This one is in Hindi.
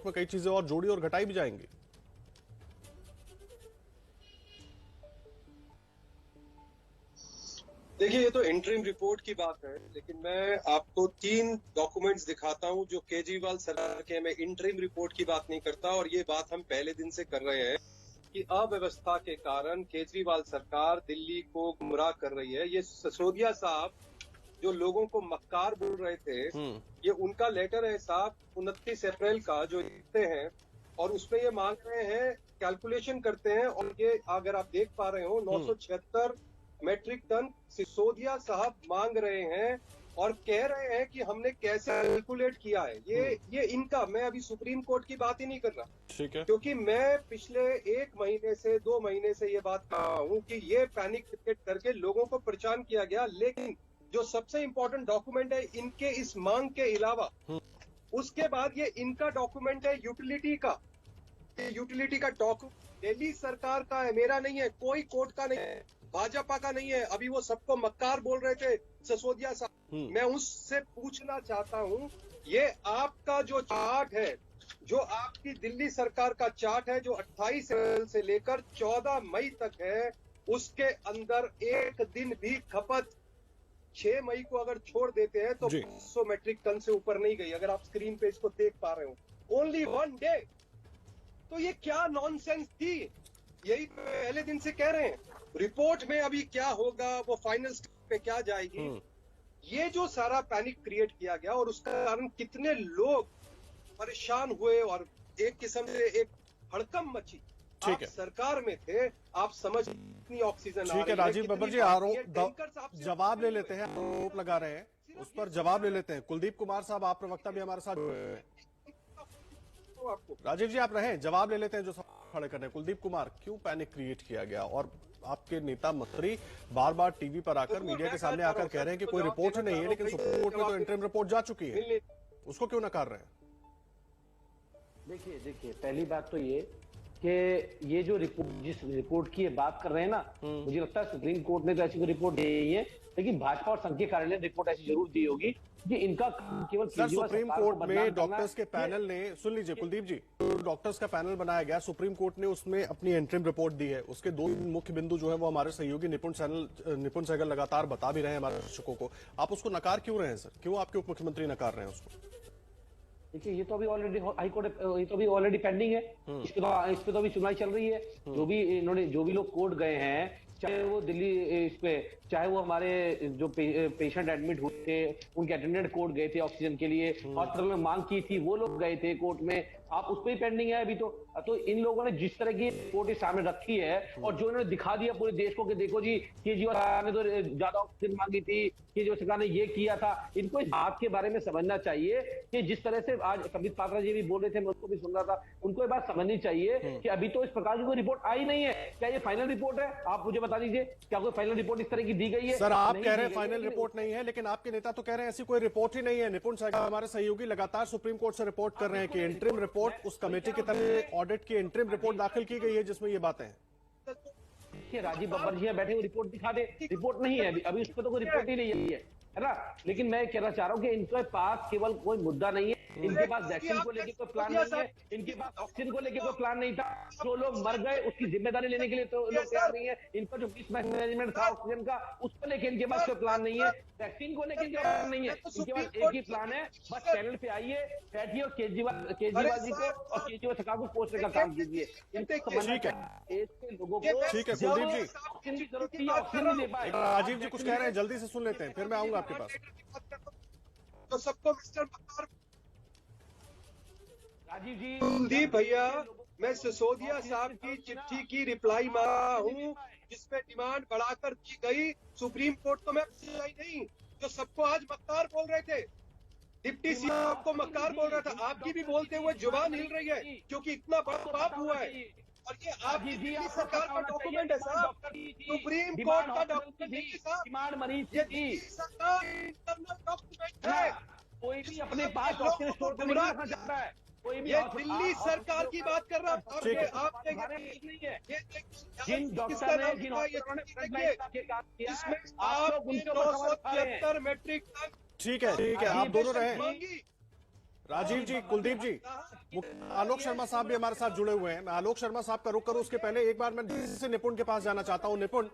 में कई चीजें और जोड़ी और घटाई भी जाएंगी। देखिए, ये तो इंटरिम रिपोर्ट की बात है, लेकिन मैं आपको 3 डॉक्यूमेंट्स दिखाता हूं जो केजरीवाल सरकार के। मैं इंटरिम रिपोर्ट की बात नहीं करता, और ये बात हम पहले दिन से कर रहे हैं कि अव्यवस्था के कारण केजरीवाल सरकार दिल्ली को गुमराह कर रही है। ये सिसोदिया साहब जो लोगों को मक्कार बोल रहे थे, ये उनका लेटर है साहब 29 अप्रैल का जो लिखते हैं, और उसमें ये मांग रहे हैं, कैलकुलेशन करते हैं, और ये अगर आप देख पा रहे हो 976 मेट्रिक टन सिसोदिया साहब मांग रहे हैं, और कह रहे हैं कि हमने कैसे कैलकुलेट किया है। ये इनका, मैं अभी सुप्रीम कोर्ट की बात ही नहीं कर रहा, ठीक है, क्योंकि मैं पिछले 1 महीने से 2 महीने से ये बात कर रहा हूं कि ये पैनिक क्रिएट करके लोगों को परेशान किया गया। लेकिन जो सबसे इंपॉर्टेंट डॉक्यूमेंट है इनके इस मांग के अलावा, उसके बाद ये इनका डॉक्यूमेंट है यूटिलिटी का। यूटिलिटी का डॉक्यूमेंट दिल्ली सरकार का है, मेरा नहीं है, कोई कोर्ट का नहीं है, भाजपा का नहीं है। अभी वो सबको मक्कार बोल रहे थे सिसोदिया साहब, मैं उससे पूछना चाहता हूं, ये आपका जो चार्ट है, जो आपकी दिल्ली सरकार का चार्ट है, जो 28 अप्रैल से लेकर 14 मई तक है, उसके अंदर एक दिन भी खपत 6 मई को अगर छोड़ देते हैं तो 500 मेट्रिक टन से ऊपर नहीं गई। अगर आप स्क्रीन पे इसको देख पा रहे हो, ओनली 1 डे। तो ये क्या नॉनसेंस थी, यही पहले दिन से कह रहे हैं। रिपोर्ट में अभी क्या होगा, वो फाइनल स्टेज पे क्या जाएगी, ये जो सारा पैनिक क्रिएट किया गया और उसका कारण कितने लोग परेशान हुए और एक किस्म से एक हड़कंप मची। आप सरकार में थे, आप समझ इतनी ऑक्सीजन। ठीक है राजीव बब्बर जी, आरोप जवाब ले लेते हैं, आरोप लगा रहे हैं उस पर जवाब ले लेते हैं। कुलदीप कुमार साहब, आप प्रवक्ता भी हमारे साथ। राजीव जी आप रहे, जवाब ले लेते हैं जो खड़े कर रहे हैं। कुलदीप कुमार, क्यों पैनिक क्रिएट किया गया, और आपके नेता मंत्री बार बार टीवी पर आकर मीडिया के सामने आकर कह रहे हैं कि कोई रिपोर्ट ही नहीं है, लेकिन सुप्रीम कोर्ट में तो इंटरिम रिपोर्ट जा चुकी है, उसको क्यों नकार रहे हैं? देखिए पहली बात तो ये कि ये जो रिपोर्ट, जिस रिपोर्ट की ये बात कर रहे हैं ना, मुझे लगता है सुप्रीम कोर्ट ने तो ऐसी कोई रिपोर्ट दी ही है, लेकिन भाजपा और संघ के कार्यालय ने रिपोर्ट ऐसी जरूर दी होगी कि इनका केवल सुप्रीम कोर्ट में डॉक्टर्स के पैनल ने, सुन लीजिए कुलदीप जी, डॉक्टर्स का पैनल बनाया गया, सुप्रीम कोर्ट ने उसमें अपनी इंटरिम रिपोर्ट दी है। उसके 2 मुख्य बिंदु जो है वो हमारे सहयोगी निपुण सहगल लगातार बता भी रहे हैं हमारे दर्शकों को। आप उसको नकार क्यों रहे हैं सर, क्यों आपके उप मुख्यमंत्री नकार रहे हैं उसको? देखिए ये तो अभी ऑलरेडी हाई कोर्ट, ये तो अभी ऑलरेडी पेंडिंग है, इस पे तो अभी सुनवाई चल रही है। जो भी लोग कोर्ट गए हैं, चाहे वो दिल्ली इस पे, चाहे वो हमारे जो पेशेंट एडमिट हुए थे उनके अटेंडेंट कोर्ट गए थे ऑक्सीजन के लिए, हॉस्पिटल में मांग की थी, वो लोग गए थे कोर्ट में, आप उस पर ही पेंडिंग है अभी तो इन लोगों ने जिस तरह की रिपोर्ट सामने रखी है और जो इन्होंने दिखा दिया पूरे देश को कि देखो जी केजरीवाल सरकार ने तो ज्यादा ऑक्सीजन मांगी थी, केजरीवाल सरकार ने ये किया था, इनको इस बात के बारे में समझना चाहिए कि जिस तरह से आज संबित पात्रा जी भी बोल रहे थे, मैं उसको भी सुन रहा था, उनको ये बात समझनी चाहिए कि अभी तो इस प्रकार की कोई रिपोर्ट आई नहीं है। क्या ये फाइनल रिपोर्ट है? आप मुझे बता दीजिए, क्या कोई फाइनल रिपोर्ट इस तरह की दी गई है? सर आप कह रहे हैं फाइनल रिपोर्ट नहीं है, लेकिन आपके नेता तो कह रहे हैं ऐसी कोई रिपोर्ट ही नहीं है। निपुण सहगल हमारे सहयोगी लगातार सुप्रीम कोर्ट से रिपोर्ट कर रहे हैं कि इंटरिम रिपोर्ट उस कमेटी की तरफ ऑडिट की इंटरिम रिपोर्ट दाखिल की गई है जिसमें ये बातें हैं। देखिए राजीव बब्बर जी बैठे हुए रिपोर्ट दिखा दे, रिपोर्ट नहीं है अभी उस पर तो कोई रिपोर्ट ही नहीं है ना। लेकिन मैं कहना चाह रहा हूं कि इनके पास केवल कोई मुद्दा नहीं है, इनके पास वैक्सीन को लेकर कोई प्लान नहीं है, इनके पास ऑक्सीजन को लेकर कोई प्लान नहीं था, जो लोग मर गए उसकी जिम्मेदारी लेने के लिए तो लोग तैयार नहीं है, इनका जो मिसमैनेजमेंट था ऑक्सीजन का उसको लेकर इनके पास कोई प्लान नहीं है, वैक्सीन को लेकर इनके प्लान नहीं है, इनके पास एक ही प्लान है, बस पैनल पे आइए, बैठिए और केजरीवाल जी को और केजरीवाल सरकार को कोसने का काम कीजिए। लोगों को ठीक है कुलदीप जी, ऑक्सीजन की जरूरत है, ऑक्सीजन नहीं दे पाए। राजीव जी कुछ कह रहे हैं, जल्दी से सुन लेते हैं, फिर मैं आऊंगा आपके पास। तो सबको मिस्टर मक्कार। राजीव जी, कुलदीप भैया, मैं सिसोदिया साहब की चिट्ठी की रिप्लाई मार रहा हूं जिसमें डिमांड बढ़ाकर की गई। सुप्रीम कोर्ट तो मैं नहीं, जो सबको आज मक्कार बोल रहे थे, डिप्टी सीएम आपको मक्कार बोल रहा था, आपकी भी बोलते हुए जुबान हिल रही है क्योंकि इतना बड़ा पाप हुआ है। और ये आपकी दिल्ली सरकार का डॉक्यूमेंट है साहब, सुप्रीम कोर्ट का डॉक्यूमेंट है साहब, डिमांड मरीज ये दिल्ली सरकार इंटरनल डॉक्यूमेंट है। कोई भी अपने पास ऑक्सीजन स्टोर पर नहीं रखना चाहता है, कोई भी। ये दिल्ली सरकार की बात कर रहा हूँ। नहीं है जिन डॉक्टर ने, जिन ऑफिसरों ने फ्रंट लाइन के काम किया, इसमें आप लोग उनके ऊपर सवाल उठा रहे हैं। 973 मेट्रिक टन। ठीक है आप दोनों रहे। राजीव जी, कुलदीप जी, आलोक शर्मा साहब भी हमारे साथ जुड़े हुए हैं। मैं आलोक शर्मा साहब का रुख करूं उसके पहले एक बार मैं डीसीसी निपुण के पास जाना चाहता हूं। निपुण,